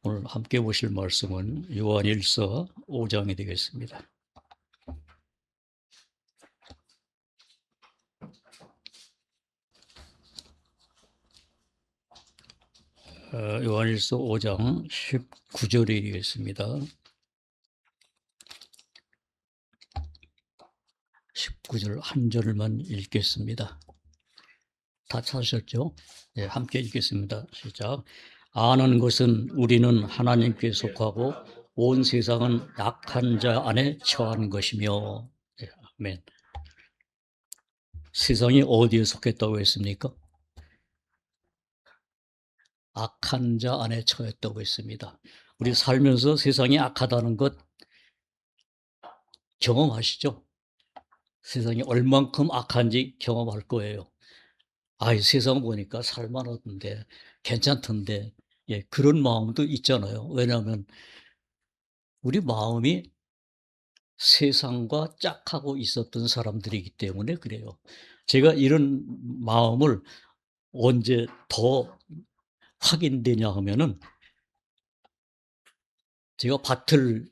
오늘 함께 보실 말씀은 요한일서 5장이 되겠습니다. 요한일서 5장 19절이 되겠습니다. 19절 한 절만 읽겠습니다. 다 찾으셨죠? 네, 함께 읽겠습니다. 시작. 아는 것은 우리는 하나님께 속하고 온 세상은 악한 자 안에 처한 것이며. 네, 아멘. 세상이 어디에 속했다고 했습니까? 악한 자 안에 처했다고 했습니다. 우리 살면서 세상이 악하다는 것 경험하시죠? 세상이 얼만큼 악한지 경험할 거예요. 이 세상 보니까 살만하던데, 괜찮던데, 예, 그런 마음도 있잖아요. 왜냐하면 우리 마음이 세상과 짝하고 있었던 사람들이기 때문에 그래요. 제가 이런 마음을 언제 더 확인되냐 하면은, 제가 밭을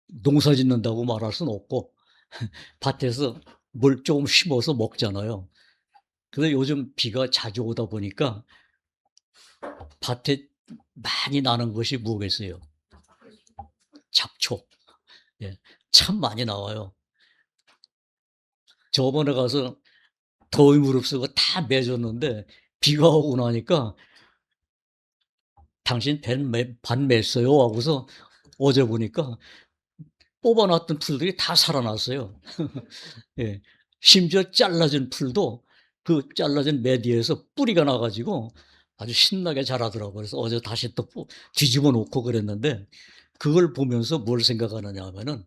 농사 짓는다고 말할 수는 없고 밭에서 뭘 조금 심어서 먹잖아요. 근데 요즘 비가 자주 오다 보니까 밭에 많이 나는 것이 뭐겠어요? 잡초. 예, 참 많이 나와요. 저번에 가서 더위 무릅쓰고 다 매줬는데 비가 오고 나니까 당신 밭 맸어요 하고서 어제 보니까 뽑아놨던 풀들이 다 살아났어요. 예, 심지어 잘라진 풀도 그 잘라진 매 뒤에서 뿌리가 나가지고 아주 신나게 자라더라고요. 그래서 어제 다시 또 뒤집어 놓고 그랬는데, 그걸 보면서 뭘 생각하느냐 하면은,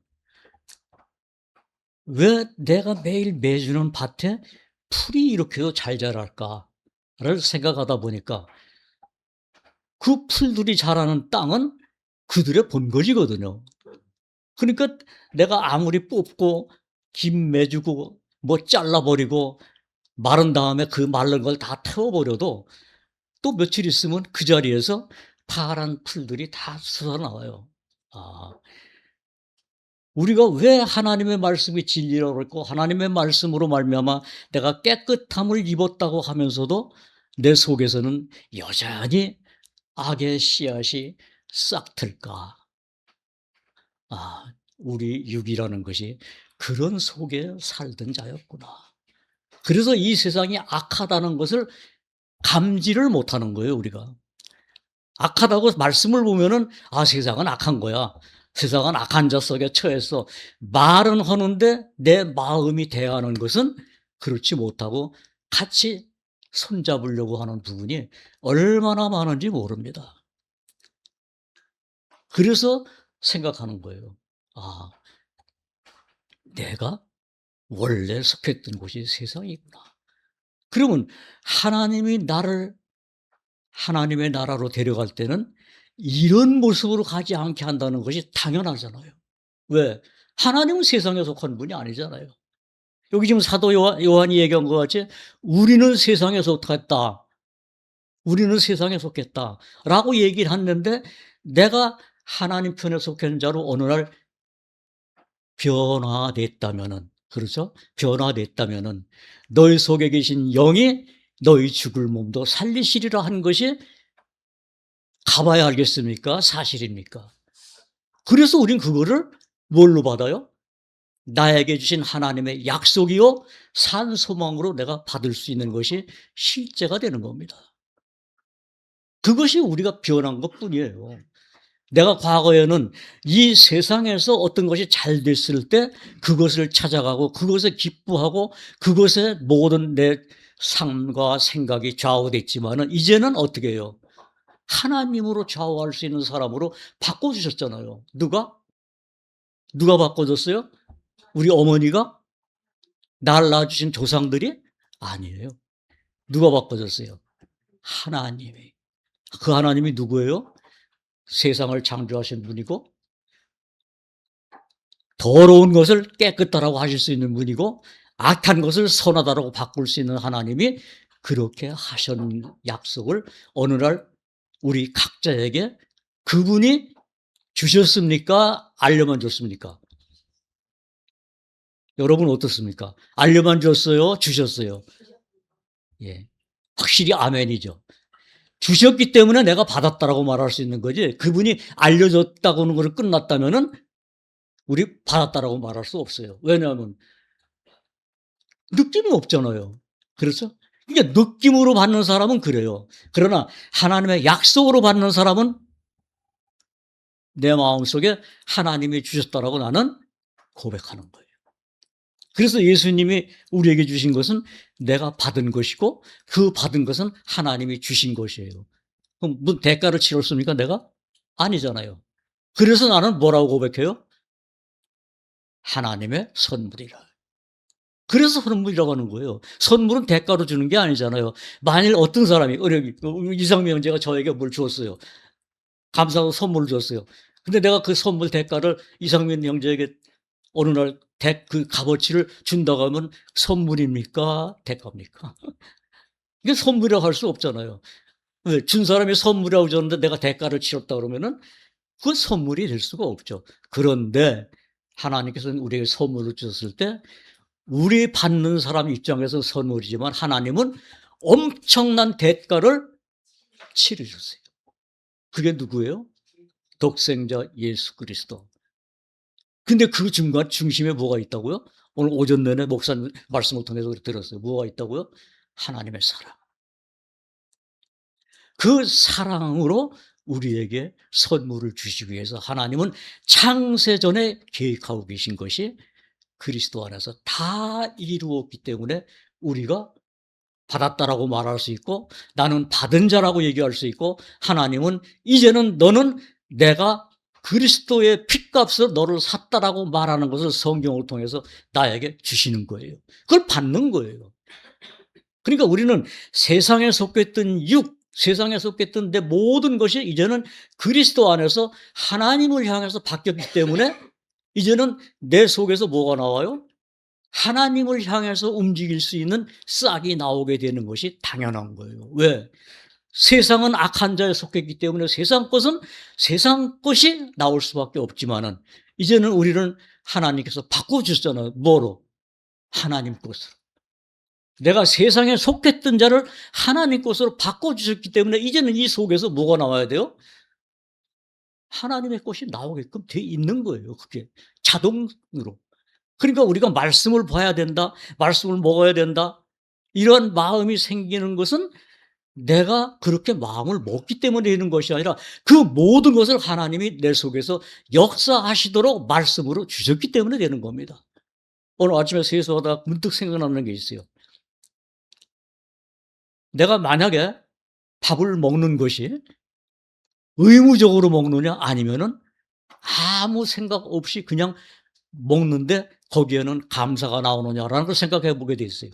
왜 내가 매일 매주는 밭에 풀이 이렇게도 잘 자랄까를 생각하다 보니까, 그 풀들이 자라는 땅은 그들의 본거지거든요. 그러니까 내가 아무리 뽑고 김 매주고 뭐 잘라버리고 마른 다음에 그 마른 걸 다 태워버려도 또 며칠 있으면 그 자리에서 파란 풀들이 다 솟아나와요. 우리가 왜 하나님의 말씀이 진리라고 그랬고 하나님의 말씀으로 말미암아 내가 깨끗함을 입었다고 하면서도 내 속에서는 여전히 악의 씨앗이 싹틀까? 우리 육이라는 것이 그런 속에 살던 자였구나. 그래서 이 세상이 악하다는 것을 감지를 못하는 거예요, 우리가. 악하다고 말씀을 보면은 세상은 악한 거야. 세상은 악한 자 속에 처해서 말은 하는데 내 마음이 대하는 것은 그렇지 못하고 같이 손잡으려고 하는 부분이 얼마나 많은지 모릅니다. 그래서 생각하는 거예요. 내가 원래 속했던 곳이 세상이구나. 그러면 하나님이 나를 하나님의 나라로 데려갈 때는 이런 모습으로 가지 않게 한다는 것이 당연하잖아요. 왜? 하나님은 세상에 속한 분이 아니잖아요. 여기 지금 사도 요한이 얘기한 것 같이 우리는 세상에 속했다. 우리는 세상에 속했다. 라고 얘기를 했는데, 내가 하나님 편에 속한 자로 어느 날 변화됐다면은, 그렇죠? 변화됐다면은 너희 속에 계신 영이 너희 죽을 몸도 살리시리라 한 것이 가봐야 알겠습니까? 사실입니까? 그래서 우린 그거를 뭘로 받아요? 나에게 주신 하나님의 약속이요 산 소망으로 내가 받을 수 있는 것이 실제가 되는 겁니다. 그것이 우리가 변한 것뿐이에요. 내가 과거에는 이 세상에서 어떤 것이 잘 됐을 때 그것을 찾아가고 그것에 기뻐하고 그것에 모든 내 삶과 생각이 좌우됐지만은, 이제는 어떻게 해요? 하나님으로 좌우할 수 있는 사람으로 바꿔주셨잖아요. 누가 바꿔줬어요? 우리 어머니가? 날 낳아주신 조상들이? 아니에요. 누가 바꿔줬어요? 하나님이. 그 하나님이 누구예요? 세상을 창조하신 분이고 더러운 것을 깨끗하라고 하실 수 있는 분이고 악한 것을 선하다라고 바꿀 수 있는 하나님이 그렇게 하신 약속을 어느 날 우리 각자에게 그분이 주셨습니까? 알려만 줬습니까? 여러분 어떻습니까? 알려만 줬어요? 주셨어요? 예. 확실히 아멘이죠. 주셨기 때문에 내가 받았다라고 말할 수 있는 거지, 그분이 알려줬다고 하는 것을 끝났다면은 우리 받았다라고 말할 수 없어요. 왜냐하면 느낌이 없잖아요. 그렇죠? 그러니까 느낌으로 받는 사람은 그래요. 그러나 하나님의 약속으로 받는 사람은 내 마음속에 하나님이 주셨다라고 나는 고백하는 거예요. 그래서 예수님이 우리에게 주신 것은 내가 받은 것이고 그 받은 것은 하나님이 주신 것이에요. 그럼 무슨 대가를 치렀습니까, 내가? 아니잖아요. 그래서 나는 뭐라고 고백해요? 하나님의 선물이라. 그래서 선물이라고 하는 거예요. 선물은 대가로 주는 게 아니잖아요. 만일 어떤 사람이, 이상미 형제가 저에게 뭘 주었어요. 감사하고 선물을 줬어요. 근데 내가 그 선물 대가를 이상민 형제에게 어느 날 그 값어치를 준다고 하면 선물입니까? 대가입니까? 이게 선물이라고 할 수 없잖아요. 왜? 준 사람이 선물이라고 줬는데 내가 대가를 치렀다 그러면은 그건 선물이 될 수가 없죠. 그런데 하나님께서는 우리에게 선물을 주셨을 때 우리 받는 사람 입장에서 선물이지만 하나님은 엄청난 대가를 치르셨어요. 그게 누구예요? 독생자 예수 그리스도. 근데 그 중심에 뭐가 있다고요? 오늘 오전 내내 목사님 말씀을 통해서 들었어요. 뭐가 있다고요? 하나님의 사랑. 그 사랑으로 우리에게 선물을 주시기 위해서 하나님은 창세전에 계획하고 계신 것이 그리스도 안에서 다 이루었기 때문에 우리가 받았다라고 말할 수 있고 나는 받은 자라고 얘기할 수 있고 하나님은 이제는 너는 내가 그리스도의 핏값으로 너를 샀다라고 말하는 것을 성경을 통해서 나에게 주시는 거예요. 그걸 받는 거예요. 그러니까 우리는 세상에 속했던 세상에 속했던 내 모든 것이 이제는 그리스도 안에서 하나님을 향해서 바뀌었기 때문에 이제는 내 속에서 뭐가 나와요? 하나님을 향해서 움직일 수 있는 싹이 나오게 되는 것이 당연한 거예요. 왜? 세상은 악한 자에 속했기 때문에 세상 것이 나올 수밖에 없지만은 이제는 우리는 하나님께서 바꿔주셨잖아요. 뭐로? 하나님 것으로. 내가 세상에 속했던 자를 하나님 것으로 바꿔주셨기 때문에 이제는 이 속에서 뭐가 나와야 돼요? 하나님의 것이 나오게끔 돼 있는 거예요. 그게 자동으로. 그러니까 우리가 말씀을 봐야 된다, 말씀을 먹어야 된다, 이런 마음이 생기는 것은 내가 그렇게 마음을 먹기 때문에 되는 것이 아니라 그 모든 것을 하나님이 내 속에서 역사하시도록 말씀으로 주셨기 때문에 되는 겁니다. 오늘 아침에 세수하다가 문득 생각나는 게 있어요. 내가 만약에 밥을 먹는 것이 의무적으로 먹느냐 아니면은 아무 생각 없이 그냥 먹는데 거기에는 감사가 나오느냐라는 걸 생각해 보게 돼 있어요.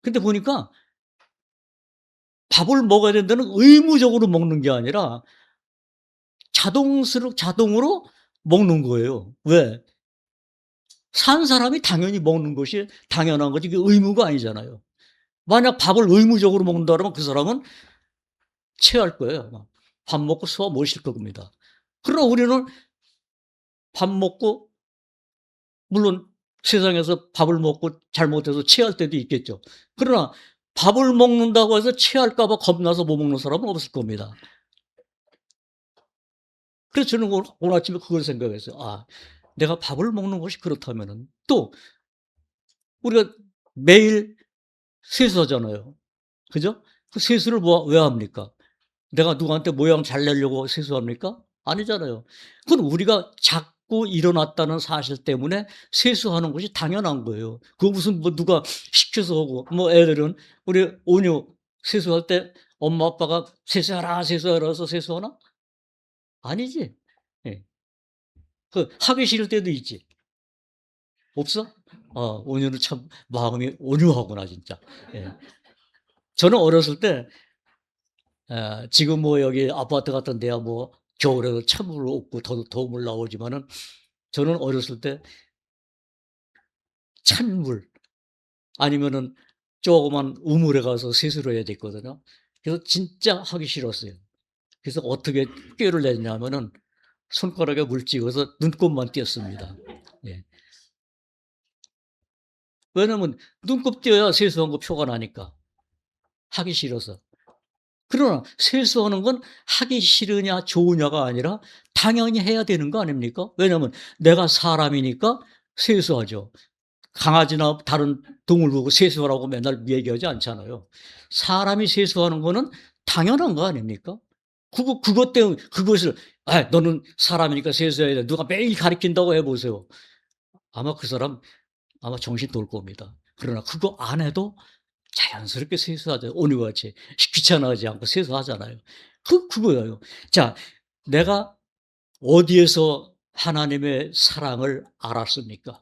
근데 보니까 밥을 먹어야 된다는 의무적으로 먹는 게 아니라 자동으로 먹는 거예요. 왜? 산 사람이 당연히 먹는 것이 당연한 거지 그게 의무가 아니잖아요. 만약 밥을 의무적으로 먹는다 그러면 그 사람은 체할 거예요, 아마. 밥 먹고 소화 못 시킬 겁니다. 그러나 우리는 밥 먹고 물론 세상에서 밥을 먹고 잘못해서 체할 때도 있겠죠. 그러나 밥을 먹는다고 해서 체할까 봐 겁나서 못 먹는 사람은 없을 겁니다. 그래서 저는 오늘 아침에 그걸 생각했어요. 아, 내가 밥을 먹는 것이 그렇다면은 또 우리가 매일 세수하잖아요. 그죠? 그 세수를 왜 합니까? 내가 누구한테 모양 잘 내려고 세수합니까? 아니잖아요. 그건 우리가 자꾸 일어났다는 사실 때문에 세수하는 것이 당연한 거예요. 그거 무슨 뭐 누가 시켜서 하고 뭐 애들은 우리 온유 세수할 때 엄마 아빠가 세수하라 해서 세수하나? 아니지. 예. 그 하기 싫을 때도 있지. 없어? 온유는 참 마음이 온유하구나 진짜. 예. 저는 어렸을 때 지금 뭐 여기 아파트 같은 데야 뭐 겨울에도 찬물 없고 더운 나오지만은 저는 어렸을 때 찬물 아니면은 조그만 우물에 가서 세수를 해야 됐거든요. 그래서 진짜 하기 싫었어요. 그래서 어떻게 꾀를 냈냐면은 손가락에 물 찍어서 눈곱만 띄었습니다. 예. 왜냐면 눈곱 띄어야 세수한 거 표가 나니까. 하기 싫어서. 그러나 세수하는 건 하기 싫으냐 좋으냐가 아니라 당연히 해야 되는 거 아닙니까? 왜냐하면 내가 사람이니까 세수하죠. 강아지나 다른 동물 보고 세수하라고 맨날 얘기하지 않잖아요. 사람이 세수하는 거는 당연한 거 아닙니까? 그것 때문에 그것을 너는 사람이니까 세수해야 돼. 누가 매일 가르친다고 해 보세요. 아마 그 사람 아마 정신 돌 겁니다. 그러나 그거 안 해도 자연스럽게 세수하죠. 오늘과 같이 귀찮아하지 않고 세수하잖아요. 그거예요. 자, 내가 어디에서 하나님의 사랑을 알았습니까?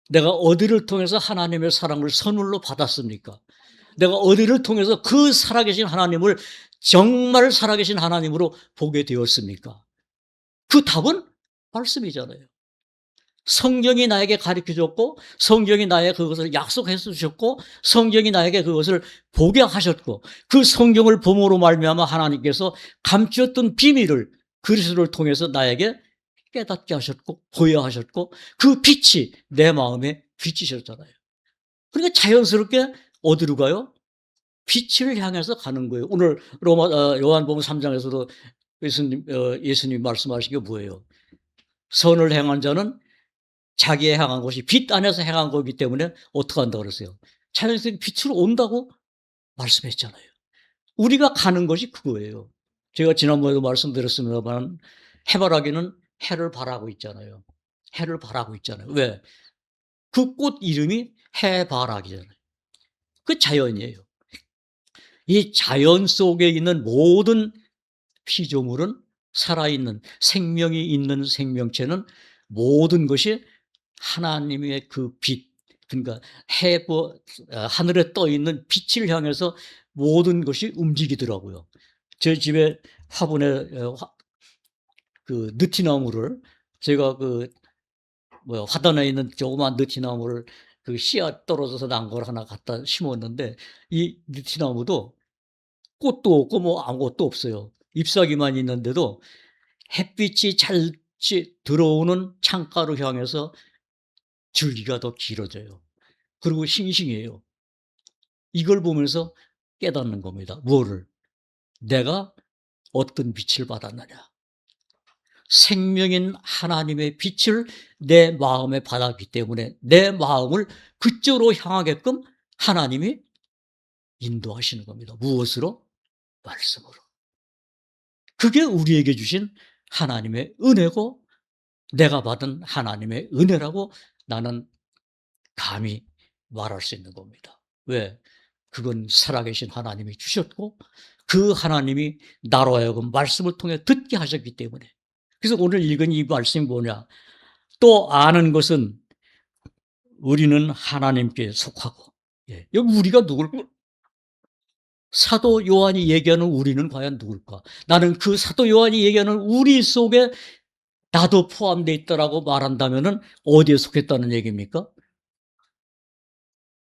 내가 어디를 통해서 하나님의 사랑을 선물로 받았습니까? 내가 어디를 통해서 그 살아계신 하나님을 정말 살아계신 하나님으로 보게 되었습니까? 그 답은 말씀이잖아요. 성경이 나에게 가르쳐 줬고, 성경이 나에게 그것을 약속해 주셨고, 성경이 나에게 그것을 보게 하셨고, 그 성경을 봄으로 말미암아 하나님께서 감추었던 비밀을 그리스도를 통해서 나에게 깨닫게 하셨고 보여 하셨고, 그 빛이 내 마음에 비치셨잖아요. 그러니까 자연스럽게 어디로 가요? 빛을 향해서 가는 거예요. 오늘 요한복음 3장에서도 예수님 말씀하신 게 뭐예요? 선을 행한 자는 자기의 행한 것이 빛 안에서 행한 거기 때문에 어떻게 한다고 그랬어요? 자연스럽게 빛으로 온다고 말씀했잖아요. 우리가 가는 것이 그거예요. 제가 지난번에도 말씀드렸습니다만 해바라기는 해를 바라고 있잖아요. 해를 바라고 있잖아요. 왜? 그 꽃 이름이 해바라기잖아요. 그 자연이에요. 이 자연 속에 있는 모든 피조물은 살아있는 생명이 있는 생명체는 모든 것이 하나님의 그 빛, 그러니까 하늘에 떠 있는 빛을 향해서 모든 것이 움직이더라고요. 제 집에 화분에 그 느티나무를 제가 화단에 있는 조그만 느티나무를 그 씨앗 떨어져서 난 걸 하나 갖다 심었는데, 이 느티나무도 꽃도 없고 뭐 아무것도 없어요. 잎사귀만 있는데도 햇빛이 잘 들어오는 창가로 향해서 줄기가 더 길어져요. 그리고 싱싱해요. 이걸 보면서 깨닫는 겁니다. 뭐를? 내가 어떤 빛을 받았느냐. 생명인 하나님의 빛을 내 마음에 받았기 때문에 내 마음을 그쪽으로 향하게끔 하나님이 인도하시는 겁니다. 무엇으로? 말씀으로. 그게 우리에게 주신 하나님의 은혜고 내가 받은 하나님의 은혜라고 나는 감히 말할 수 있는 겁니다. 왜? 그건 살아계신 하나님이 주셨고 그 하나님이 나로 하여금 말씀을 통해 듣게 하셨기 때문에. 그래서 오늘 읽은 이 말씀이 뭐냐? 또 아는 것은 우리는 하나님께 속하고. 여기 우리가 누굴까? 사도 요한이 얘기하는 우리는 과연 누굴까? 나는 그 사도 요한이 얘기하는 우리 속에 나도 포함되어 있다라고 말한다면은 어디에 속했다는 얘기입니까?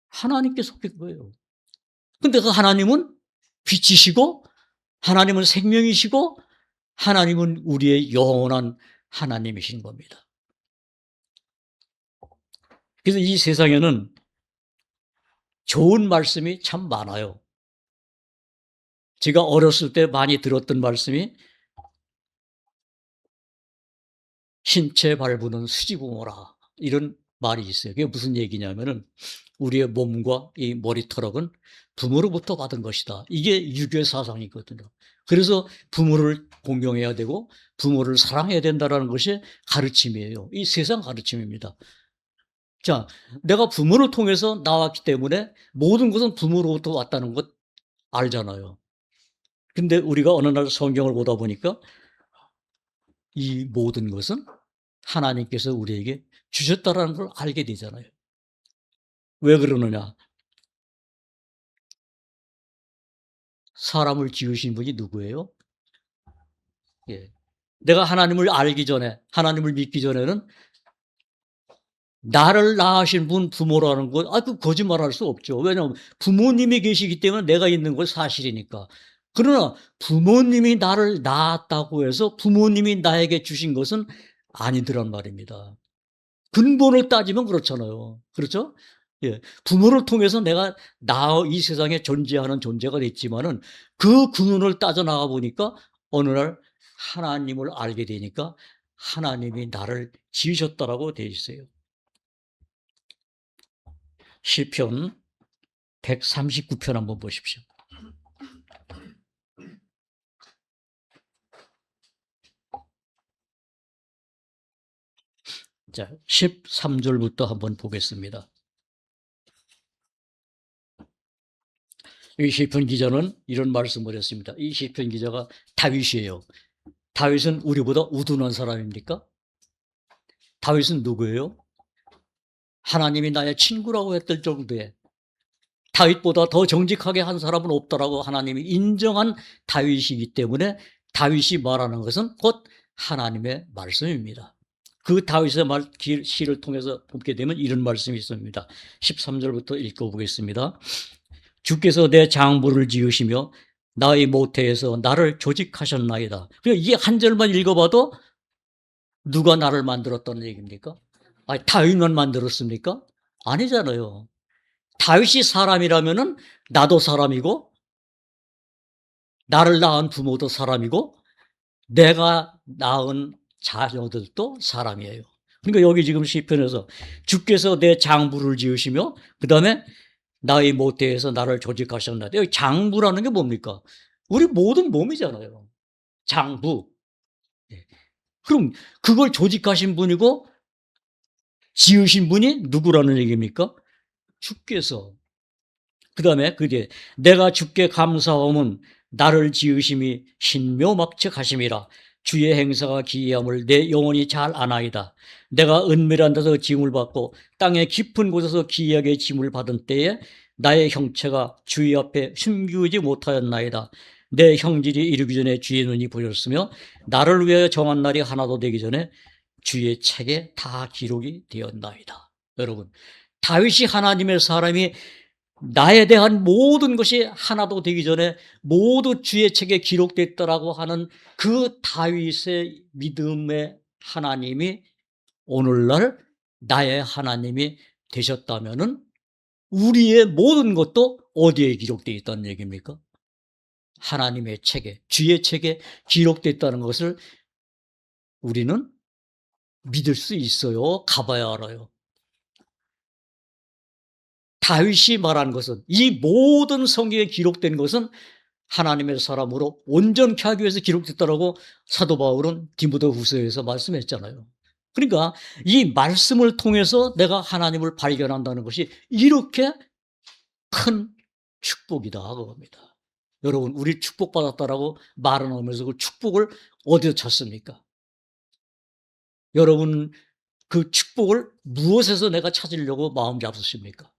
하나님께 속한 거예요. 근데 그 하나님은 빛이시고, 하나님은 생명이시고, 하나님은 우리의 영원한 하나님이신 겁니다. 그래서 이 세상에는 좋은 말씀이 참 많아요. 제가 어렸을 때 많이 들었던 말씀이 신체 발부는 수지부모라, 이런 말이 있어요. 그게 무슨 얘기냐면은 우리의 몸과 이 머리털은 부모로부터 받은 것이다. 이게 유교 사상이거든요. 그래서 부모를 공경해야 되고 부모를 사랑해야 된다는 것이 가르침이에요. 이 세상 가르침입니다. 자, 내가 부모를 통해서 나왔기 때문에 모든 것은 부모로부터 왔다는 것 알잖아요. 근데 우리가 어느 날 성경을 보다 보니까 이 모든 것은 하나님께서 우리에게 주셨다라는 걸 알게 되잖아요. 왜 그러느냐? 사람을 지으신 분이 누구예요? 예. 내가 하나님을 알기 전에, 하나님을 믿기 전에는 나를 낳으신 분 부모라는 건 그 거짓말할 수 없죠. 왜냐하면 부모님이 계시기 때문에 내가 있는 건 사실이니까. 그러나 부모님이 나를 낳았다고 해서 부모님이 나에게 주신 것은 아니더란 말입니다. 근본을 따지면 그렇잖아요. 그렇죠? 예. 부모를 통해서 내가 이 세상에 존재하는 존재가 됐지만은 그 근원을 따져나가 보니까 어느 날 하나님을 알게 되니까 하나님이 나를 지으셨다라고 되어 있어요. 시편 139편 한번 보십시오. 자, 13절부터 한번 보겠습니다. 이 시편 기자는 이런 말씀을 했습니다. 이 시편 기자가 다윗이에요. 다윗은 우리보다 우둔한 사람입니까? 다윗은 누구예요? 하나님이 나의 친구라고 했을 정도에 다윗보다 더 정직하게 한 사람은 없다라고 하나님이 인정한 다윗이기 때문에 다윗이 말하는 것은 곧 하나님의 말씀입니다. 그 다윗의 시를 통해서 보게 되면 이런 말씀이 있습니다. 13절부터 읽어보겠습니다. 주께서 내 장부를 지으시며 나의 모태에서 나를 조직하셨나이다. 그러니까 이게 한 절만 읽어봐도 누가 나를 만들었다는 얘기입니까? 아니, 다윗만 만들었습니까? 아니잖아요. 다윗이 사람이라면은 나도 사람이고 나를 낳은 부모도 사람이고 내가 낳은 자녀들도 사람이에요. 그러니까 여기 지금 시편에서 주께서 내 장부를 지으시며 그다음에 나의 모태에서 나를 조직하셨나이다. 여기 장부라는 게 뭡니까? 우리 모든 몸이잖아요. 장부. 예. 그럼 그걸 조직하신 분이고 지으신 분이 누구라는 얘기입니까? 주께서. 그다음에 그게 내가 주께 감사함은 나를 지으심이 신묘막측하심이라. 주의 행사가 기이함을 내 영혼이 잘 아나이다. 내가 은밀한 데서 짐을 받고 땅의 깊은 곳에서 기이하게 짐을 받은 때에 나의 형체가 주의 앞에 숨기지 못하였나이다. 내 형질이 이르기 전에 주의 눈이 보셨으며 나를 위하여 정한 날이 하나도 되기 전에 주의 책에 다 기록이 되었나이다. 여러분, 다윗이 하나님의 사람이 나에 대한 모든 것이 하나도 되기 전에 모두 주의 책에 기록됐다라고 하는 그 다윗의 믿음의 하나님이 오늘날 나의 하나님이 되셨다면은 우리의 모든 것도 어디에 기록되어 있다는 얘기입니까? 하나님의 책에, 주의 책에 기록됐다는 것을 우리는 믿을 수 있어요? 가봐야 알아요. 다윗이 말한 것은 이 모든 성경에 기록된 것은 하나님의 사람으로 온전케 하기 위해서 기록됐다라고 사도 바울은 디모데후서에서 말씀했잖아요. 그러니까 이 말씀을 통해서 내가 하나님을 발견한다는 것이 이렇게 큰 축복이다 그겁니다. 여러분, 우리 축복받았다라고 말은 하면서 그 축복을 어디서 찾습니까? 여러분, 그 축복을 무엇에서 내가 찾으려고 마음 잡수십니까?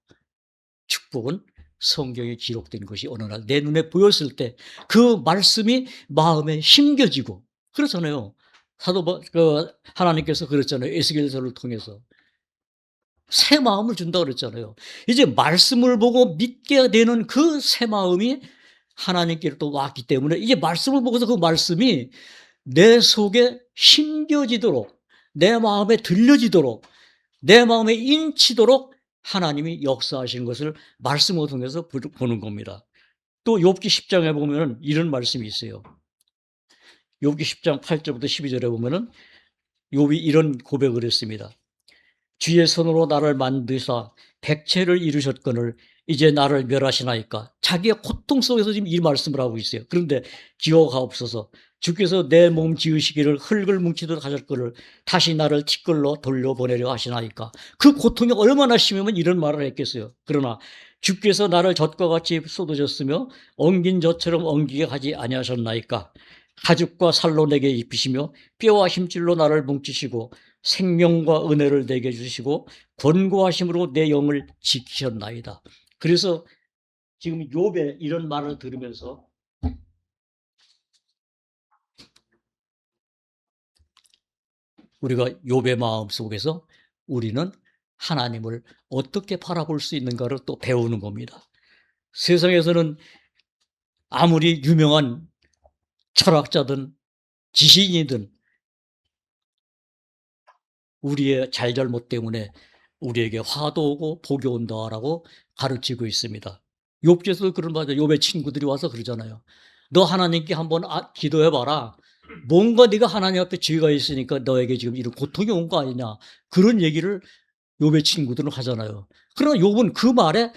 축복은 성경에 기록된 것이 어느 날 내 눈에 보였을 때 그 말씀이 마음에 심겨지고 그렇잖아요. 하나님께서 그랬잖아요. 에스겔서를 통해서 새 마음을 준다 그랬잖아요. 이제 말씀을 보고 믿게 되는 그 새 마음이 하나님께로 왔기 때문에 이제 말씀을 보고서 그 말씀이 내 속에 심겨지도록 내 마음에 들려지도록 내 마음에 인치도록 하나님이 역사하신 것을 말씀을 통해서 보는 겁니다. 또 욥기 10장에 보면 이런 말씀이 있어요. 욥기 10장 8절부터 12절에 보면 욥이 이런 고백을 했습니다. 주의 손으로 나를 만드사 백체를 이루셨거늘 이제 나를 멸하시나이까. 자기의 고통 속에서 지금 이 말씀을 하고 있어요. 그런데 기억하옵소서. 주께서 내 몸 지으시기를 흙을 뭉치듯 하셨거늘 다시 나를 티끌로 돌려보내려 하시나이까. 그 고통이 얼마나 심하면 이런 말을 했겠어요. 그러나 주께서 나를 젖과 같이 쏟으셨으며 엉긴 젖처럼 엉기게 하지 아니하셨나이까. 가죽과 살로 내게 입히시며 뼈와 힘줄로 나를 뭉치시고 생명과 은혜를 내게 주시고 권고하심으로 내 영을 지키셨나이다. 그래서 지금 욥의 이런 말을 들으면서 우리가 욥의 마음 속에서 우리는 하나님을 어떻게 바라볼 수 있는가를 또 배우는 겁니다. 세상에서는 아무리 유명한 철학자든 지식인이든 우리의 잘잘못 때문에 우리에게 화도 오고 복이 온다라고 가르치고 있습니다. 욥기에서도 그런 말이죠. 욥의 친구들이 와서 그러잖아요. 너 하나님께 한번 기도해 봐라. 뭔가 네가 하나님 앞에 죄가 있으니까 너에게 지금 이런 고통이 온 거 아니냐. 그런 얘기를 욥의 친구들은 하잖아요. 그러나 욥은 그 말에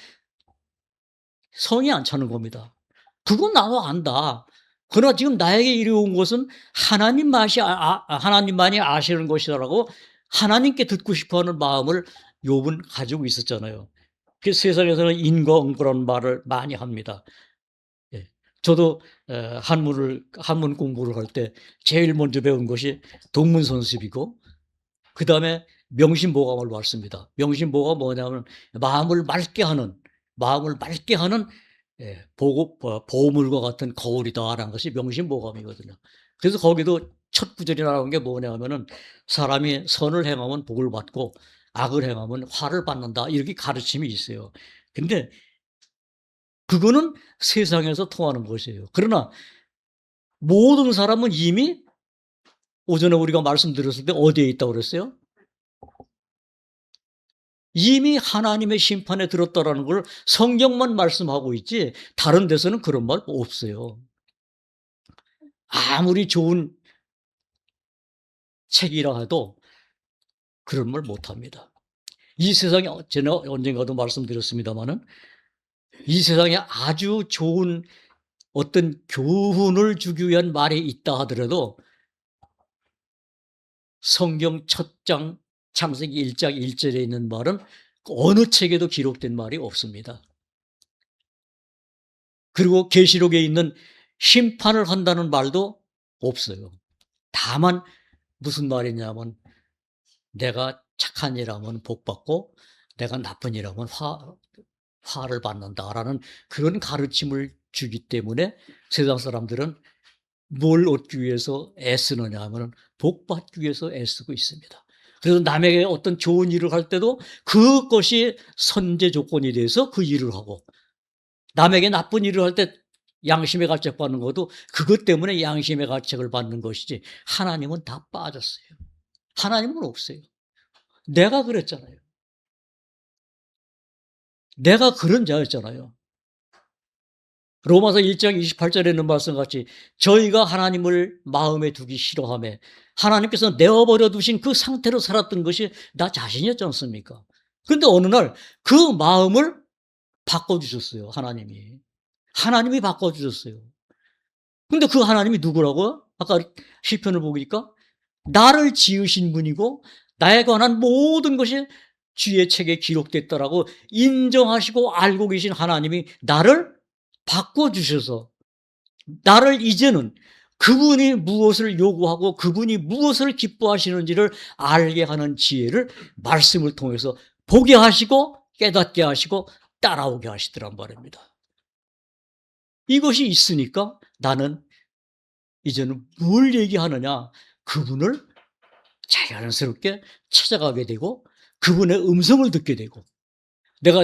성이 안 차는 겁니다. 그건 나도 안다. 그러나 지금 나에게 이르온 것은 하나님만이 아시는 것이라고 하나님께 듣고 싶어하는 마음을 욥은 가지고 있었잖아요. 그 세상에서는 인과응보라는 말을 많이 합니다. 예. 저도 한문 공부를 할 때 제일 먼저 배운 것이 동문선습이고 그다음에 명심보감을 봤습니다. 명심보가 뭐냐면 마음을 맑게 하는 보물과 같은 거울이다라는 것이 명심보감이거든요. 그래서 거기도 첫 구절이 나온 게 뭐냐면은 사람이 선을 행하면 복을 받고 악을 행하면 화를 받는다 이렇게 가르침이 있어요. 근데 그거는 세상에서 통하는 것이에요. 그러나 모든 사람은 이미 오전에 우리가 말씀드렸을 때 어디에 있다고 그랬어요? 이미 하나님의 심판에 들었다라는 걸 성경만 말씀하고 있지 다른 데서는 그런 말 없어요. 아무리 좋은 책이라 해도 그런 말 못합니다. 이 세상에 제가 언젠가도 말씀드렸습니다마는 이 세상에 아주 좋은 어떤 교훈을 주기 위한 말이 있다 하더라도 성경 첫 장 창세기 1장 1절에 있는 말은 어느 책에도 기록된 말이 없습니다. 그리고 계시록에 있는 심판을 한다는 말도 없어요. 다만 무슨 말이냐면 내가 착한 일 하면 복 받고 내가 나쁜 일 하면 화를 받는다라는 그런 가르침을 주기 때문에 세상 사람들은 뭘 얻기 위해서 애쓰느냐 하면 복 받기 위해서 애쓰고 있습니다. 그래서 남에게 어떤 좋은 일을 할 때도 그것이 선제 조건이 돼서 그 일을 하고 남에게 나쁜 일을 할 때 양심의 가책 받는 것도 그것 때문에 양심의 가책을 받는 것이지 하나님은 다 빠졌어요. 하나님은 없어요. 내가 그랬잖아요. 내가 그런 자였잖아요. 로마서 1장 28절에 있는 말씀같이 저희가 하나님을 마음에 두기 싫어하며 하나님께서 내어버려 두신 그 상태로 살았던 것이 나 자신이었지 않습니까? 그런데 어느 날 그 마음을 바꿔주셨어요. 하나님이 바꿔주셨어요. 근데 그 하나님이 누구라고요? 아까 시편을 보니까 나를 지으신 분이고 나에 관한 모든 것이 주의 책에 기록됐다라고 인정하시고 알고 계신 하나님이 나를 바꿔주셔서 나를 이제는 그분이 무엇을 요구하고 그분이 무엇을 기뻐하시는지를 알게 하는 지혜를 말씀을 통해서 보게 하시고 깨닫게 하시고 따라오게 하시더란 말입니다. 이것이 있으니까 나는 이제는 뭘 얘기하느냐? 그분을 자연스럽게 찾아가게 되고 그분의 음성을 듣게 되고 내가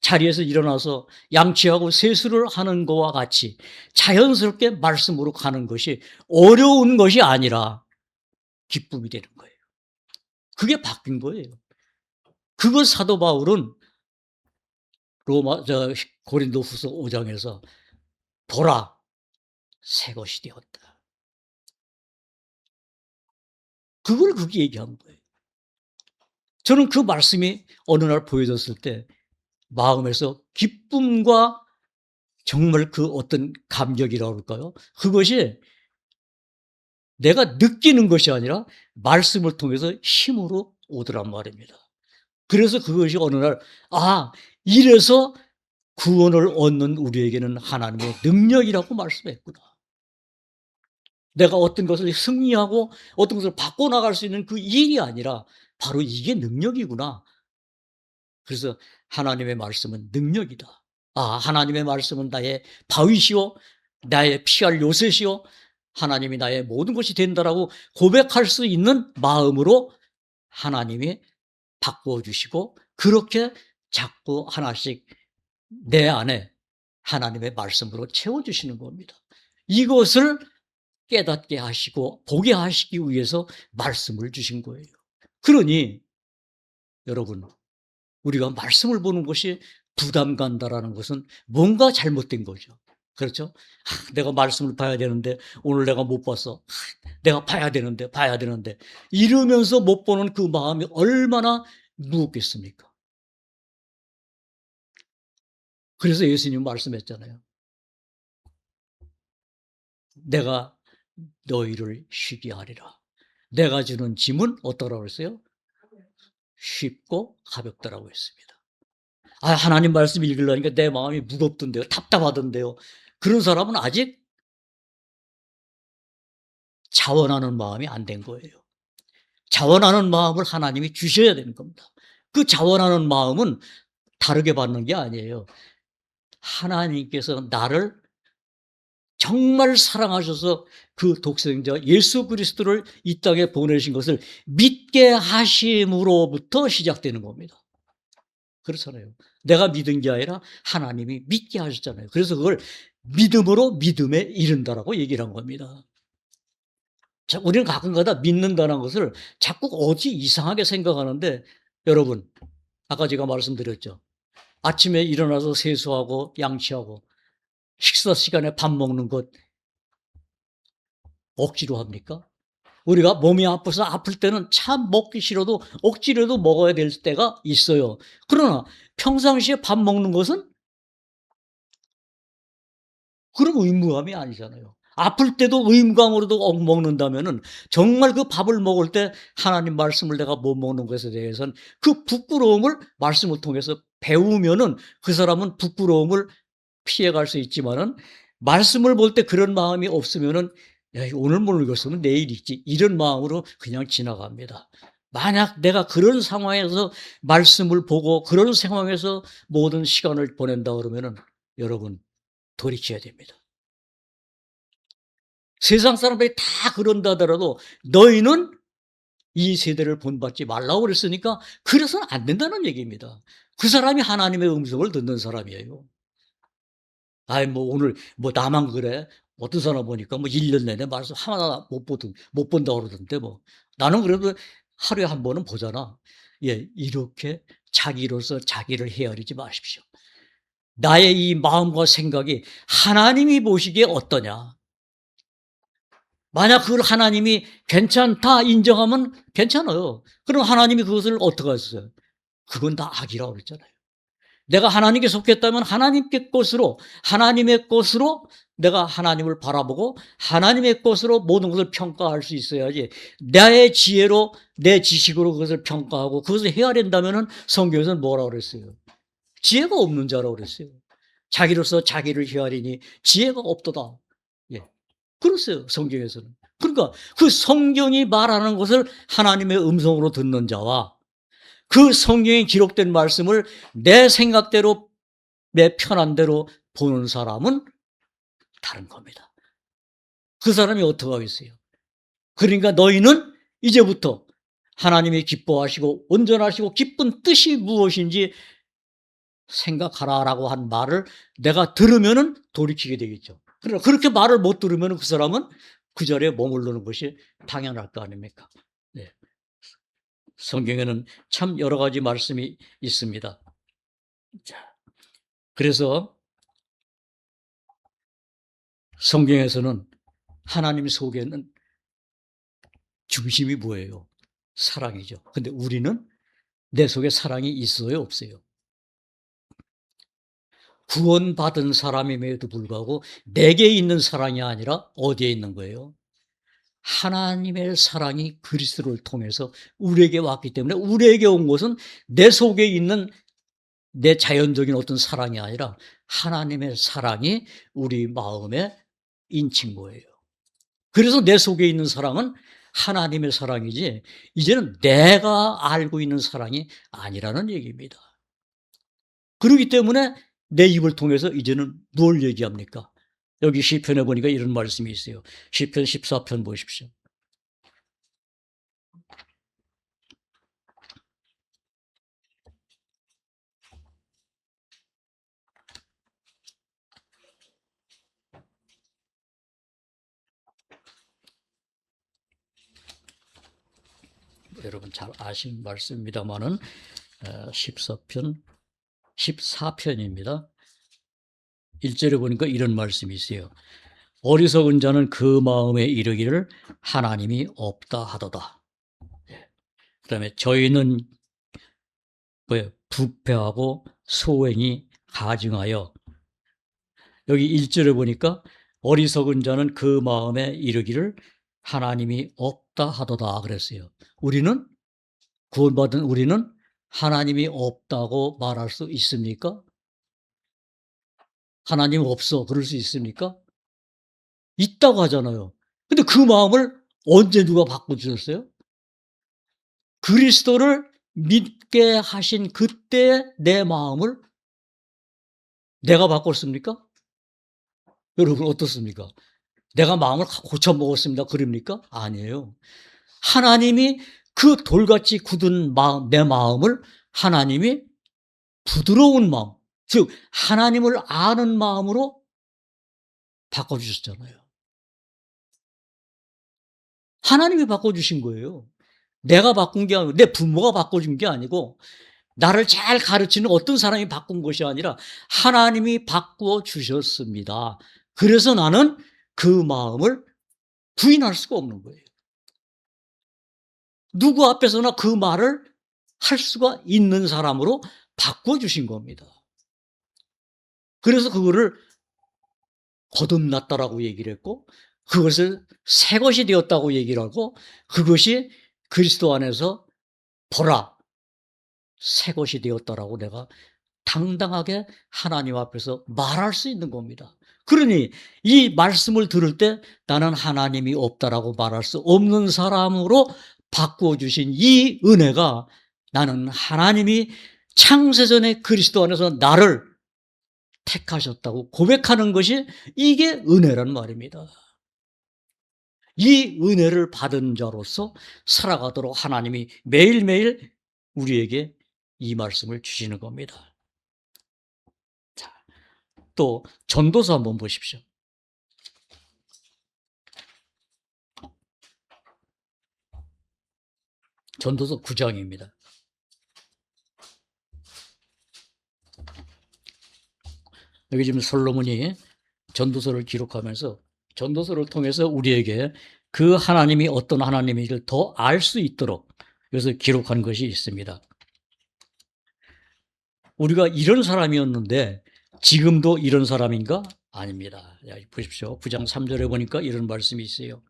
자리에서 일어나서 양치하고 세수를 하는 것과 같이 자연스럽게 말씀으로 가는 것이 어려운 것이 아니라 기쁨이 되는 거예요. 그게 바뀐 거예요. 그걸 사도 바울은 고린도후서 5장에서 보라 새 것이 되었다. 그걸 그렇게 얘기한 거예요. 저는 그 말씀이 어느 날 보여졌을 때 마음에서 기쁨과 정말 그 어떤 감격이라고 할까요? 그것이 내가 느끼는 것이 아니라 말씀을 통해서 힘으로 오더란 말입니다. 그래서 그것이 어느 날 이래서 구원을 얻는 우리에게는 하나님의 능력이라고 말씀했구나. 내가 어떤 것을 승리하고 어떤 것을 바꿔나갈 수 있는 그 일이 아니라 바로 이게 능력이구나. 그래서 하나님의 말씀은 능력이다. 하나님의 말씀은 나의 바위시오, 나의 피할 요새시오, 하나님이 나의 모든 것이 된다라고 고백할 수 있는 마음으로 하나님이 바꿔주시고 그렇게 자꾸 하나씩 내 안에 하나님의 말씀으로 채워주시는 겁니다. 이것을 깨닫게 하시고 보게 하시기 위해서 말씀을 주신 거예요. 그러니 여러분, 우리가 말씀을 보는 것이 부담 간다라는 것은 뭔가 잘못된 거죠. 그렇죠? 내가 말씀을 봐야 되는데 오늘 내가 못 봤어. 내가 봐야 되는데 이러면서 못 보는 그 마음이 얼마나 무겁겠습니까? 그래서 예수님 말씀했잖아요. 내가 너희를 쉬게 하리라. 내가 주는 짐은 어떠라고 했어요? 쉽고 가볍다라고 했습니다. 하나님 말씀 읽으려니까 내 마음이 무겁던데요. 답답하던데요. 그런 사람은 아직 자원하는 마음이 안 된 거예요. 자원하는 마음을 하나님이 주셔야 되는 겁니다. 그 자원하는 마음은 다르게 받는 게 아니에요. 하나님께서 나를 정말 사랑하셔서 그 독생자 예수 그리스도를 이 땅에 보내신 것을 믿게 하심으로부터 시작되는 겁니다. 그렇잖아요. 내가 믿은 게 아니라 하나님이 믿게 하셨잖아요. 그래서 그걸 믿음으로 믿음에 이른다라고 얘기를 한 겁니다. 자, 우리는 가끔가다 믿는다는 것을 자꾸 어디 이상하게 생각하는데 여러분, 아까 제가 말씀드렸죠. 아침에 일어나서 세수하고 양치하고 식사 시간에 밥 먹는 것 억지로 합니까? 우리가 몸이 아파서 아플 때는 참 먹기 싫어도 억지로도 먹어야 될 때가 있어요. 그러나 평상시에 밥 먹는 것은 그런 의무감이 아니잖아요. 아플 때도 의무감으로도 먹는다면은 정말 그 밥을 먹을 때 하나님 말씀을 내가 못 먹는 것에 대해서는 그 부끄러움을 말씀을 통해서 배우면은 그 사람은 부끄러움을 피해갈 수 있지만은 말씀을 볼 때 그런 마음이 없으면은 야, 오늘 못 읽었으면 내일 읽지. 이런 마음으로 그냥 지나갑니다. 만약 내가 그런 상황에서 말씀을 보고 그런 상황에서 모든 시간을 보낸다 그러면은 여러분 돌이켜야 됩니다. 세상 사람들이 다 그런다 하더라도 너희는 이 세대를 본받지 말라고 그랬으니까 그래서는 안 된다는 얘기입니다. 그 사람이 하나님의 음성을 듣는 사람이에요. 아이, 뭐, 오늘, 뭐, 나만 그래? 어떤 사람 보니까 뭐, 1년 내내 말씀 하나 못 본다 그러던데, 뭐. 나는 그래도 하루에 한 번은 보잖아. 예, 이렇게 자기로서 자기를 헤아리지 마십시오. 나의 이 마음과 생각이 하나님이 보시기에 어떠냐? 만약 그걸 하나님이 괜찮다 인정하면 괜찮아요. 그럼 하나님이 그것을 어떻게 하셨어요? 그건 다 악이라고 그랬잖아요. 내가 하나님께 속했다면 하나님께 것으로, 하나님의 것으로 내가 하나님을 바라보고 하나님의 것으로 모든 것을 평가할 수 있어야지 나의 지혜로 내 지식으로 그것을 평가하고 그것을 헤아린다면 성경에서는 뭐라고 그랬어요? 지혜가 없는 자라고 그랬어요. 자기로서 자기를 헤아리니 지혜가 없도다. 예. 그랬어요. 성경에서는. 그러니까 그 성경이 말하는 것을 하나님의 음성으로 듣는 자와 그 성경에 기록된 말씀을 내 생각대로 내 편한 대로 보는 사람은 다른 겁니다. 그 사람이 어떻게 하겠어요? 그러니까 너희는 이제부터 하나님이 기뻐하시고 온전하시고 기쁜 뜻이 무엇인지 생각하라라고 한 말을 내가 들으면은 돌이키게 되겠죠. 그러나 그렇게 말을 못 들으면 그 사람은 그 자리에 머무르는 것이 당연할 거 아닙니까? 네. 성경에는 참 여러 가지 말씀이 있습니다. 자, 그래서 성경에서는 하나님 속에는 중심이 뭐예요? 사랑이죠. 근데 우리는 내 속에 사랑이 있어요, 없어요? 구원받은 사람임에도 불구하고 내게 있는 사랑이 아니라 어디에 있는 거예요? 하나님의 사랑이 그리스도를 통해서 우리에게 왔기 때문에 우리에게 온 것은 내 속에 있는 내 자연적인 어떤 사랑이 아니라 하나님의 사랑이 우리 마음에 인친 거예요. 그래서 내 속에 있는 사랑은 하나님의 사랑이지 이제는 내가 알고 있는 사랑이 아니라는 얘기입니다. 그렇기 때문에 내 입을 통해서 이제는 뭘 얘기합니까? 여기 시편에 보니까 이런 말씀이 있어요. 시편 14편 보십시오. 여러분 잘 아신 말씀입니다만은 14편 14편입니다. 1절에 보니까 이런 말씀이 있어요. 어리석은 자는 그 마음에 이르기를 하나님이 없다 하도다. 그다음에 저희는 부패하고 소행이 가증하여, 여기 1절에 보니까 어리석은 자는 그 마음에 이르기를 하나님이 없다 하도다 그랬어요. 우리는, 구원받은 우리는 하나님이 없다고 말할 수 있습니까? 하나님 없어 그럴 수 있습니까? 있다고 하잖아요. 근데 그 마음을 언제 누가 바꿔주셨어요? 그리스도를 믿게 하신 그때 내 마음을 내가 바꿨습니까? 여러분 어떻습니까? 내가 마음을 고쳐먹었습니다 그럽니까? 아니에요. 하나님이 그 돌같이 굳은 마음, 내 마음을 하나님이 부드러운 마음, 즉 하나님을 아는 마음으로 바꿔주셨잖아요. 하나님이 바꿔주신 거예요. 내가 바꾼 게 아니고, 내 부모가 바꿔준 게 아니고, 나를 잘 가르치는 어떤 사람이 바꾼 것이 아니라 하나님이 바꾸어 주셨습니다. 그래서 나는 그 마음을 부인할 수가 없는 거예요. 누구 앞에서나 그 말을 할 수가 있는 사람으로 바꾸어 주신 겁니다. 그래서 그거를 거듭났다라고 얘기를 했고, 그것을 새 것이 되었다고 얘기를 하고, 그것이 그리스도 안에서 보라, 새 것이 되었다라고 내가 당당하게 하나님 앞에서 말할 수 있는 겁니다. 그러니 이 말씀을 들을 때 나는 하나님이 없다라고 말할 수 없는 사람으로 바꾸어 주신 이 은혜가, 나는 하나님이 창세전에 그리스도 안에서 나를 택하셨다고 고백하는 것이, 이게 은혜란 말입니다. 이 은혜를 받은 자로서 살아가도록 하나님이 매일매일 우리에게 이 말씀을 주시는 겁니다. 자, 또 전도서 한번 보십시오. 전도서 9장입니다. 여기 지금 솔로몬이 전도서를 기록하면서 전도서를 통해서 우리에게 그 하나님이 어떤 하나님인지를 더 알 수 있도록 그래서 기록한 것이 있습니다. 우리가 이런 사람이었는데 지금도 이런 사람인가? 아닙니다. 보십시오. 9장 3절에 보니까 이런 말씀이 있어요.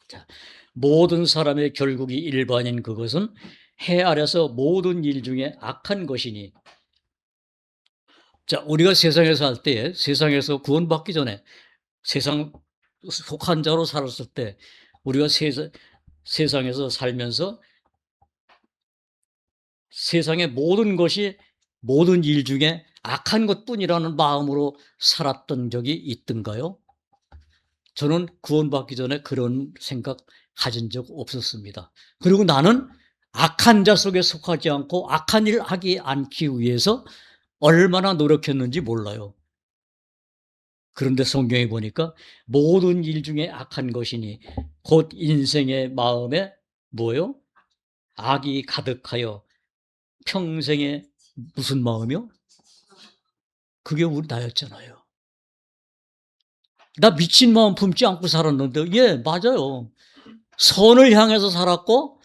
자, 모든 사람의 결국이 일반인 그것은 해 아래서 모든 일 중에 악한 것이니. 자, 우리가 세상에서 할 때, 세상에서 구원받기 전에 세상 속한 자로 살았을 때, 우리가 세상에서 살면서 세상의 모든 것이, 모든 일 중에 악한 것뿐이라는 마음으로 살았던 적이 있던가요? 저는 구원받기 전에 그런 생각 가진 적 없었습니다. 그리고 나는 악한 자 속에 속하지 않고 악한 일 하지 않기 위해서 얼마나 노력했는지 몰라요. 그런데 성경에 보니까 모든 일 중에 악한 것이니 곧 인생의 마음에 뭐요? 악이 가득하여 평생에 무슨 마음이요? 그게 우리 나였잖아요. 나 미친 마음 품지 않고 살았는데, 예, 맞아요. 선을 향해서 살았고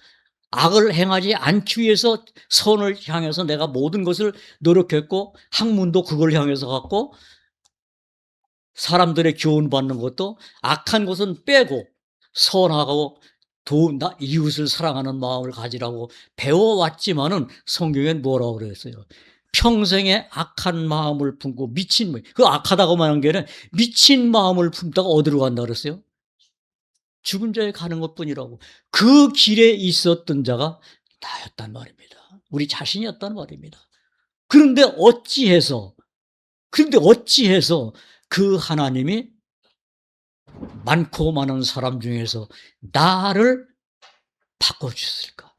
악을 행하지 않기 위해서 선을 향해서 내가 모든 것을 노력했고, 학문도 그걸 향해서 갔고, 사람들의 교훈 받는 것도 악한 것은 빼고 선하고 이웃을 사랑하는 마음을 가지라고 배워왔지만은 성경엔 뭐라고 그랬어요? 평생에 악한 마음을 품고 미친, 그 악하다고만 한 게 아니라 미친 마음을 품다가 어디로 간다 그랬어요? 죽은 자에 가는 것뿐이라고. 그 길에 있었던 자가 나였단 말입니다. 우리 자신이었단 말입니다. 그런데 어찌해서 그 하나님이 많고 많은 사람 중에서 나를 바꿔주셨을까?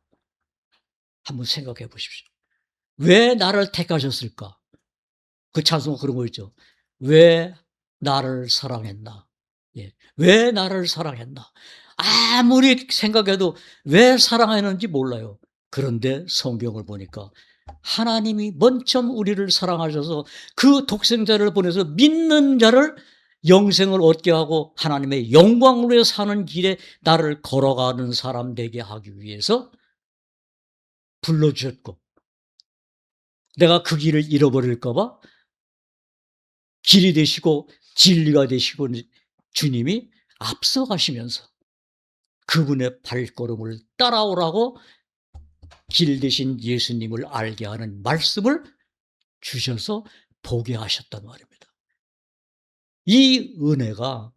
한번 생각해 보십시오. 왜 나를 택하셨을까? 그 찬송 그런 거 있죠. 왜 나를 사랑했나? 예. 왜 나를 사랑했나? 아무리 생각해도 왜 사랑하는지 몰라요. 그런데 성경을 보니까 하나님이 먼저 우리를 사랑하셔서 그 독생자를 보내서 믿는 자를 영생을 얻게 하고 하나님의 영광으로 사는 길에 나를 걸어가는 사람 되게 하기 위해서 불러주셨고, 내가 그 길을 잃어버릴까 봐 길이 되시고 진리가 되시고 주님이 앞서가시면서 그분의 발걸음을 따라오라고 길 대신 예수님을 알게 하는 말씀을 주셔서 보게 하셨단 말입니다. 이 은혜가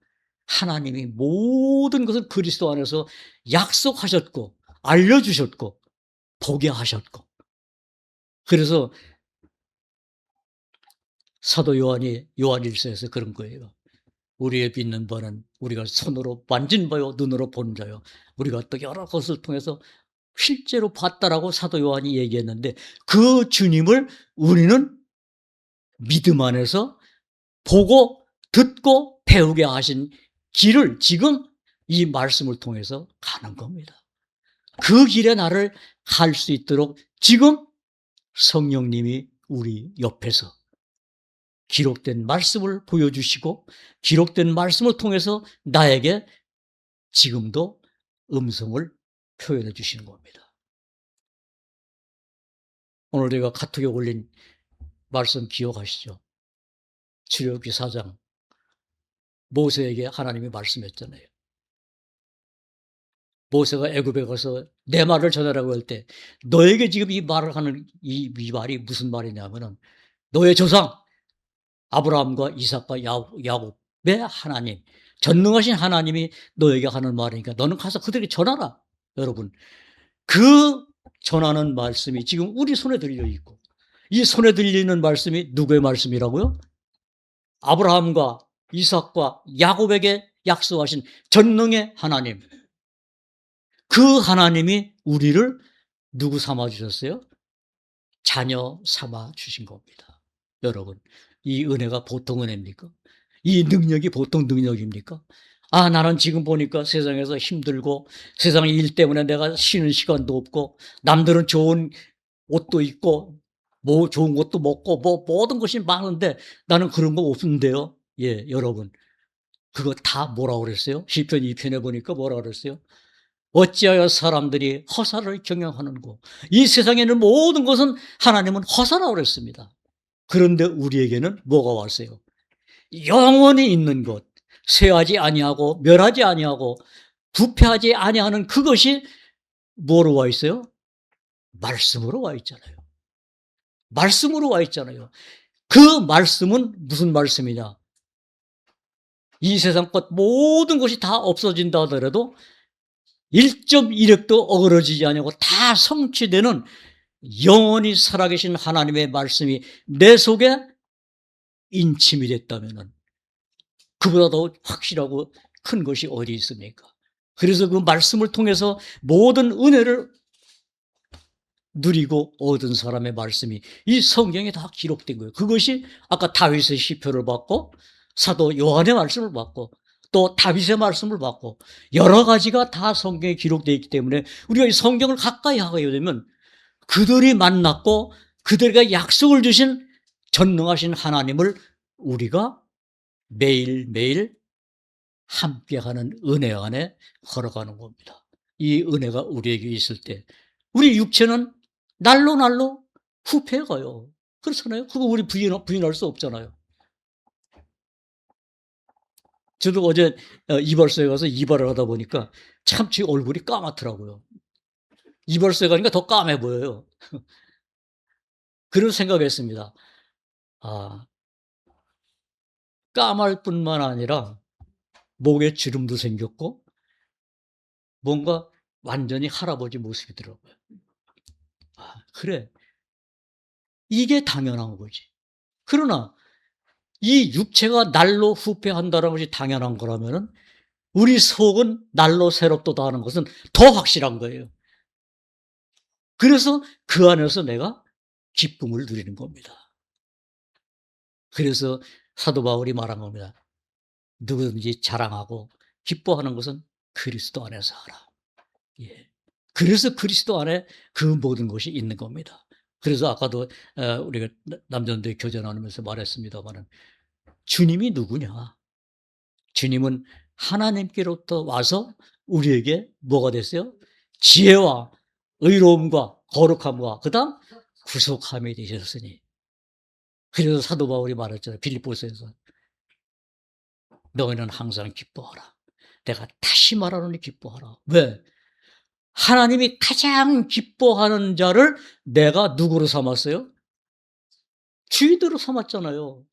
하나님이 모든 것을 그리스도 안에서 약속하셨고 알려주셨고 보게 하셨고, 그래서 사도 요한이 요한일서에서 그런 거예요. 우리의 믿는 바는 우리가 손으로 만진 바요 눈으로 본 자요, 우리가 또 여러 것을 통해서 실제로 봤다라고 사도 요한이 얘기했는데, 그 주님을 우리는 믿음 안에서 보고 듣고 배우게 하신 길을 지금 이 말씀을 통해서 가는 겁니다. 그 길에 나를 갈 수 있도록 지금 성령님이 우리 옆에서 기록된 말씀을 보여주시고 기록된 말씀을 통해서 나에게 지금도 음성을 표현해 주시는 겁니다. 오늘 제가 카톡에 올린 말씀 기억하시죠? 출애굽기 4장, 모세에게 하나님이 말씀했잖아요. 모세가 애굽에 가서 내 말을 전하라고 할 때 너에게 지금 이 말을 하는 이 말이 무슨 말이냐면은 너의 조상 아브라함과 이삭과 야곱의 하나님, 전능하신 하나님이 너에게 하는 말이니까 너는 가서 그들에게 전하라. 여러분, 그 전하는 말씀이 지금 우리 손에 들려 있고, 이 손에 들리는 말씀이 누구의 말씀이라고요? 아브라함과 이삭과 야곱에게 약속하신 전능의 하나님, 그 하나님이 우리를 누구 삼아 주셨어요? 자녀 삼아 주신 겁니다. 여러분, 이 은혜가 보통 은혜입니까? 이 능력이 보통 능력입니까? 아, 나는 지금 보니까 세상에서 힘들고 세상의 일 때문에 내가 쉬는 시간도 없고 남들은 좋은 옷도 입고 뭐 좋은 것도 먹고 뭐 모든 것이 많은데 나는 그런 거 없는데요. 예, 여러분. 그거 다 뭐라고 그랬어요? 시편 2편에 보니까 뭐라고 그랬어요? 어찌하여 사람들이 허사를 경영하는고, 이 세상에는 모든 것은 하나님은 허사라고 그랬습니다. 그런데 우리에게는 뭐가 왔어요? 영원히 있는 것, 쇠하지 아니하고 멸하지 아니하고 부패하지 아니하는 그것이 뭐로 와 있어요? 말씀으로 와 있잖아요. 말씀으로 와 있잖아요. 그 말씀은 무슨 말씀이냐? 이 세상 것 모든 것이 다 없어진다 하더라도 1.1획도 어그러지지 아니하고 다 성취되는 영원히 살아계신 하나님의 말씀이 내 속에 인침이 됐다면은 그보다 더 확실하고 큰 것이 어디 있습니까? 그래서 그 말씀을 통해서 모든 은혜를 누리고 얻은 사람의 말씀이 이 성경에 다 기록된 거예요. 그것이 아까 다윗의 시편을 받고 사도 요한의 말씀을 받고 또 다윗의 말씀을 받고 여러 가지가 다 성경에 기록되어 있기 때문에 우리가 이 성경을 가까이 하게 되면 그들이 만났고 그들에게 약속을 주신 전능하신 하나님을 우리가 매일매일 함께하는 은혜 안에 걸어가는 겁니다. 이 은혜가 우리에게 있을 때 우리 육체는 날로 날로 후패해가요. 그렇잖아요. 그거 우리 부인할 수 없잖아요. 저도 어제 이발소에 가서 이발을 하다 보니까 참 제 얼굴이 까맣더라고요. 이발소에 가니까 더 까매 보여요. 그런 생각했습니다. 아, 까말 뿐만 아니라 목에 주름도 생겼고 뭔가 완전히 할아버지 모습이더라고요. 아, 그래. 이게 당연한 거지. 그러나 이 육체가 날로 후패한다는 것이 당연한 거라면은 우리 속은 날로 새롭도다 하는 것은 더 확실한 거예요. 그래서 그 안에서 내가 기쁨을 누리는 겁니다. 그래서 사도 바울이 말한 겁니다. 누구든지 자랑하고 기뻐하는 것은 그리스도 안에서 하라. 예. 그래서 그리스도 안에 그 모든 것이 있는 겁니다. 그래서 아까도 우리가 남전도에 교제 나누면서 말했습니다마는 주님이 누구냐? 주님은 하나님께로부터 와서 우리에게 뭐가 됐어요? 지혜와 의로움과 거룩함과 그다음 구속함이 되셨으니. 그래서 사도 바울이 말했잖아요. 빌립보서에서 너희는 항상 기뻐하라. 내가 다시 말하노니 기뻐하라. 왜? 하나님이 가장 기뻐하는 자를 내가 누구로 삼았어요? 주인으로 삼았잖아요.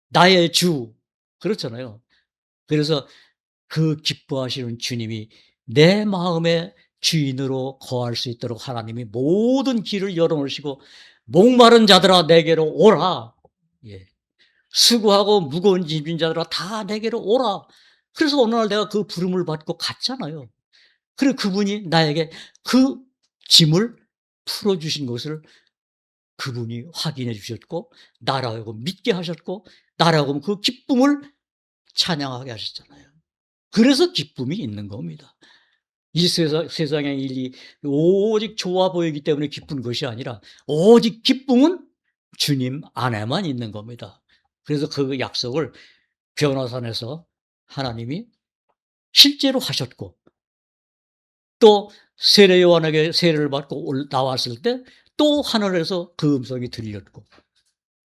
나의 주. 그렇잖아요. 그래서 그 기뻐하시는 주님이 내 마음의 주인으로 거할 수 있도록 하나님이 모든 길을 열어놓으시고 목마른 자들아 내게로 오라. 예. 수고하고 무거운 짐진 자들아 다 내게로 오라. 그래서 어느 날 내가 그 부름을 받고 갔잖아요. 그리고 그분이 나에게 그 짐을 풀어주신 것을 그분이 확인해 주셨고 나라고 하여금 믿게 하셨고 나라고 하면 그 기쁨을 찬양하게 하셨잖아요. 그래서 기쁨이 있는 겁니다. 이 세상의 일이 오직 좋아 보이기 때문에 기쁜 것이 아니라 오직 기쁨은 주님 안에만 있는 겁니다. 그래서 그 약속을 변화산에서 하나님이 실제로 하셨고 또 세례 요한에게 세례를 받고 나왔을 때 또 하늘에서 그 음성이 들렸고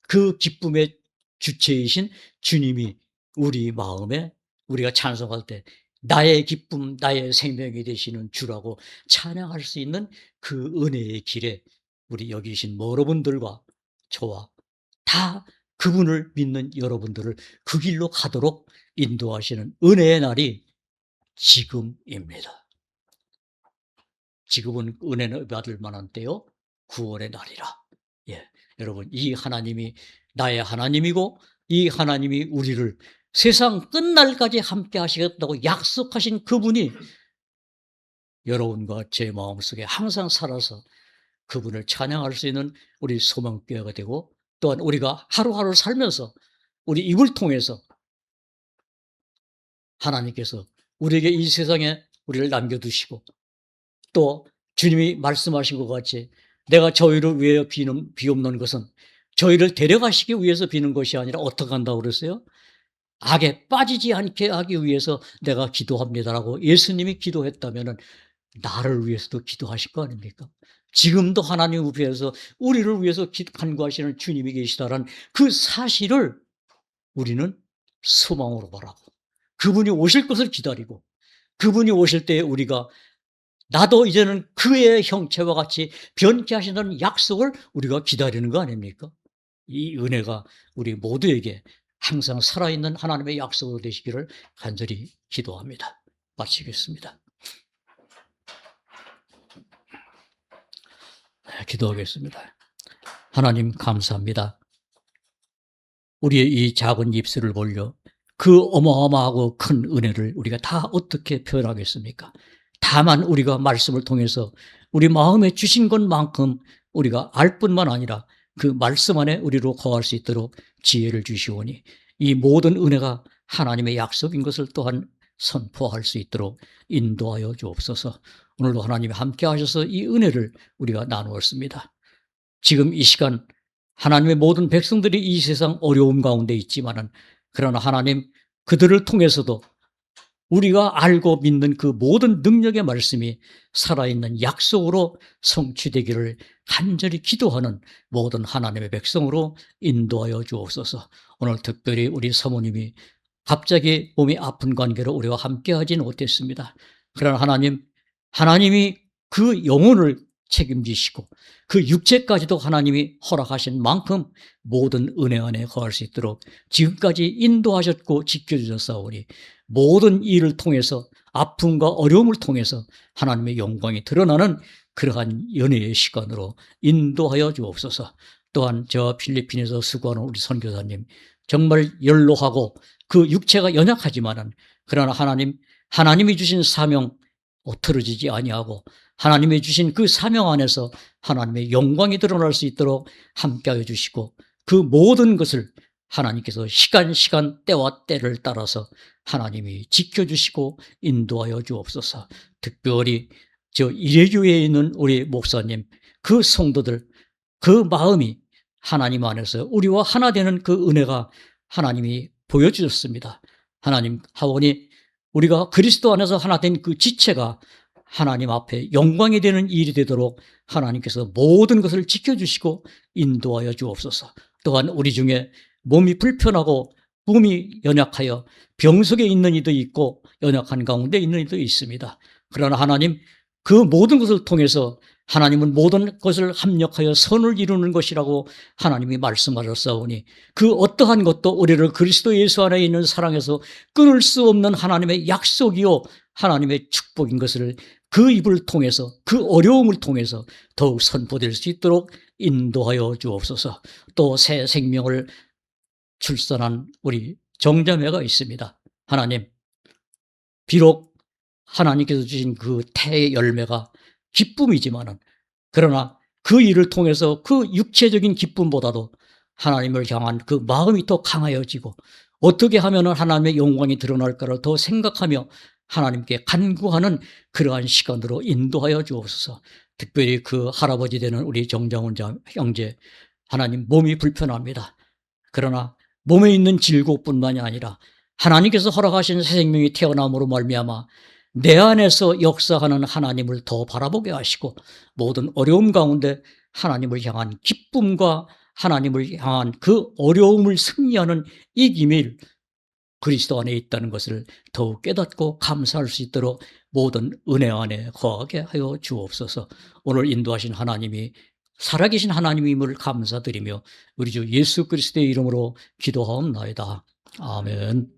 그 기쁨의 주체이신 주님이 우리 마음에 우리가 찬송할 때 나의 기쁨, 나의 생명이 되시는 주라고 찬양할 수 있는 그 은혜의 길에 우리 여기 계신 여러분들과 저와 다 그분을 믿는 여러분들을 그 길로 가도록 인도하시는 은혜의 날이 지금입니다. 지금은 은혜를 받을 만한 때요, 구원의 날이라. 예, 여러분 이 하나님이 나의 하나님이고 이 하나님이 우리를 세상 끝날까지 함께 하시겠다고 약속하신 그분이 여러분과 제 마음속에 항상 살아서 그분을 찬양할 수 있는 우리 소망교회가 되고 또한 우리가 하루하루 살면서 우리 입을 통해서 하나님께서 우리에게 이 세상에 우리를 남겨두시고 또 주님이 말씀하신 것 같이 내가 저희를 위하여 비옵는 것은 저희를 데려가시기 위해서 비는 것이 아니라 어떻게 한다고 그랬어요? 악에 빠지지 않게 하기 위해서 내가 기도합니다라고 예수님이 기도했다면 나를 위해서도 기도하실 거 아닙니까? 지금도 하나님 우편에서 우리를 위해서 간구하시는 주님이 계시다라는 그 사실을 우리는 소망으로 바라고 그분이 오실 것을 기다리고 그분이 오실 때에 우리가 나도 이제는 그의 형체와 같이 변케 하신다는 약속을 우리가 기다리는 거 아닙니까? 이 은혜가 우리 모두에게 항상 살아있는 하나님의 약속으로 되시기를 간절히 기도합니다. 마치겠습니다. 네, 기도하겠습니다. 하나님 감사합니다. 우리의 이 작은 입술을 벌려 그 어마어마하고 큰 은혜를 우리가 다 어떻게 표현하겠습니까? 다만 우리가 말씀을 통해서 우리 마음에 주신 것만큼 우리가 알 뿐만 아니라 그 말씀 안에 우리로 거할 수 있도록 지혜를 주시오니 이 모든 은혜가 하나님의 약속인 것을 또한 선포할 수 있도록 인도하여 주옵소서. 오늘도 하나님이 함께 하셔서 이 은혜를 우리가 나누었습니다. 지금 이 시간 하나님의 모든 백성들이 이 세상 어려움 가운데 있지만은 그러나 하나님 그들을 통해서도 우리가 알고 믿는 그 모든 능력의 말씀이 살아있는 약속으로 성취되기를 간절히 기도하는 모든 하나님의 백성으로 인도하여 주옵소서. 오늘 특별히 우리 사모님이 갑자기 몸이 아픈 관계로 우리와 함께하지는 못했습니다. 그러나 하나님이 그 영혼을 책임지시고 그 육체까지도 하나님이 허락하신 만큼 모든 은혜 안에 거할 수 있도록 지금까지 인도하셨고 지켜주셨사오니 모든 일을 통해서 아픔과 어려움을 통해서 하나님의 영광이 드러나는 그러한 연애의 시간으로 인도하여 주옵소서. 또한 저 필리핀에서 수고하는 우리 선교사님 정말 연로하고 그 육체가 연약하지만은 그러나 하나님이 주신 사명 틀어지지 아니하고 하나님이 주신 그 사명 안에서 하나님의 영광이 드러날 수 있도록 함께하여 주시고 그 모든 것을 하나님께서 시간 때와 때를 따라서 하나님이 지켜주시고 인도하여 주옵소서. 특별히 저 이레교회에 있는 우리 목사님, 그 성도들, 그 마음이 하나님 안에서 우리와 하나 되는 그 은혜가 하나님이 보여주셨습니다. 하나님 하오니 우리가 그리스도 안에서 하나 된 그 지체가 하나님 앞에 영광이 되는 일이 되도록 하나님께서 모든 것을 지켜주시고 인도하여 주옵소서. 또한 우리 중에 몸이 불편하고 몸이 연약하여 병석에 있는 이도 있고 연약한 가운데 있는 이도 있습니다. 그러나 하나님, 그 모든 것을 통해서 하나님은 모든 것을 합력하여 선을 이루는 것이라고 하나님이 말씀하셨사오니 그 어떠한 것도 우리를 그리스도 예수 안에 있는 사랑에서 끊을 수 없는 하나님의 약속이요 하나님의 축복인 것을 그 입을 통해서, 그 어려움을 통해서 더욱 선포될 수 있도록 인도하여 주옵소서. 또 새 생명을 출산한 우리 정자매가 있습니다. 하나님, 비록 하나님께서 주신 그 태의 열매가 기쁨이지만은, 그러나 그 일을 통해서 그 육체적인 기쁨보다도 하나님을 향한 그 마음이 더 강하여지고 어떻게 하면 하나님의 영광이 드러날까를 더 생각하며 하나님께 간구하는 그러한 시간으로 인도하여 주옵소서. 특별히 그 할아버지 되는 우리 정장훈 형제, 하나님 몸이 불편합니다. 그러나 몸에 있는 질곡뿐만이 아니라 하나님께서 허락하신 새 생명이 태어남으로 말미암아 내 안에서 역사하는 하나님을 더 바라보게 하시고 모든 어려움 가운데 하나님을 향한 기쁨과 하나님을 향한 그 어려움을 승리하는 이 기밀, 그리스도 안에 있다는 것을 더욱 깨닫고 감사할 수 있도록 모든 은혜 안에 거하게 하여 주옵소서. 오늘 인도하신 하나님이 살아계신 하나님임을 감사드리며 우리 주 예수 그리스도의 이름으로 기도하옵나이다. 아멘.